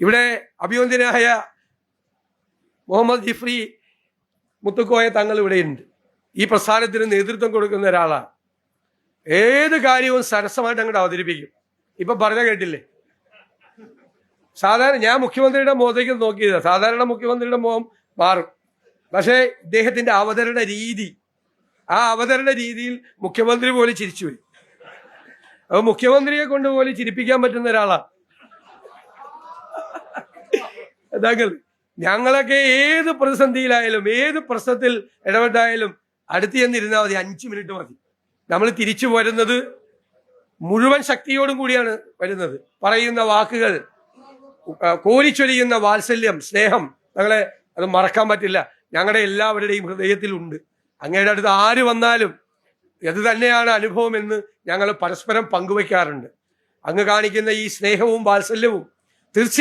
ഇവിടെ അഭിവന്ദ്യനായ മുഹമ്മദ് ജിഫ്രി മുത്തുക്കോയ തങ്ങൾ ഇവിടെയുണ്ട്. ഈ പ്രസ്ഥാനത്തിന് നേതൃത്വം കൊടുക്കുന്ന ഒരാളാണ്. ഏത് കാര്യവും സരസമായിട്ട് അങ്ങോട്ട് അവതരിപ്പിക്കും. ഇപ്പൊ പറഞ്ഞ കേട്ടില്ലേ, സാധാരണ ഞാൻ മുഖ്യമന്ത്രിയുടെ മുഖത്തേക്ക് നോക്കിയത്, സാധാരണ മുഖ്യമന്ത്രിയുടെ മുഖം മാറും, പക്ഷേ ഇദ്ദേഹത്തിന്റെ അവതരണ രീതി, ആ അവതരണ രീതിയിൽ മുഖ്യമന്ത്രി പോലും ചിരിച്ചുപോയി. അപ്പൊ മുഖ്യമന്ത്രിയെ കൊണ്ട് പോലും ചിരിപ്പിക്കാൻ പറ്റുന്ന ഒരാളാണ് താങ്കൾ. ഞങ്ങളൊക്കെ ഏത് പ്രതിസന്ധിയിലായാലും ഏത് പ്രശ്നത്തിൽ ഇടപെട്ടായാലും അടുത്ത് ചെന്നിരുന്നാൽ മതി, 5 മിനിറ്റ് മതി. നമ്മൾ തിരിച്ചു വരുന്നത് മുഴുവൻ ശക്തിയോടും കൂടിയാണ് വരുന്നത്. പറയുന്ന വാക്കുകൾ, കോരിച്ചൊരിയുന്ന വാത്സല്യം, സ്നേഹം, ഞങ്ങളെ അത് മറക്കാൻ പറ്റില്ല. ഞങ്ങളുടെ എല്ലാവരുടെയും ഹൃദയത്തിലുണ്ട്. അങ്ങയുടെ അടുത്ത് ആര് വന്നാലും ഇത് തന്നെയാണ് അനുഭവം എന്ന് ഞങ്ങൾ പരസ്പരം പങ്കുവയ്ക്കാറുണ്ട്. അങ്ങ് കാണിക്കുന്ന ഈ സ്നേഹവും വാത്സല്യവും തീർച്ചയായും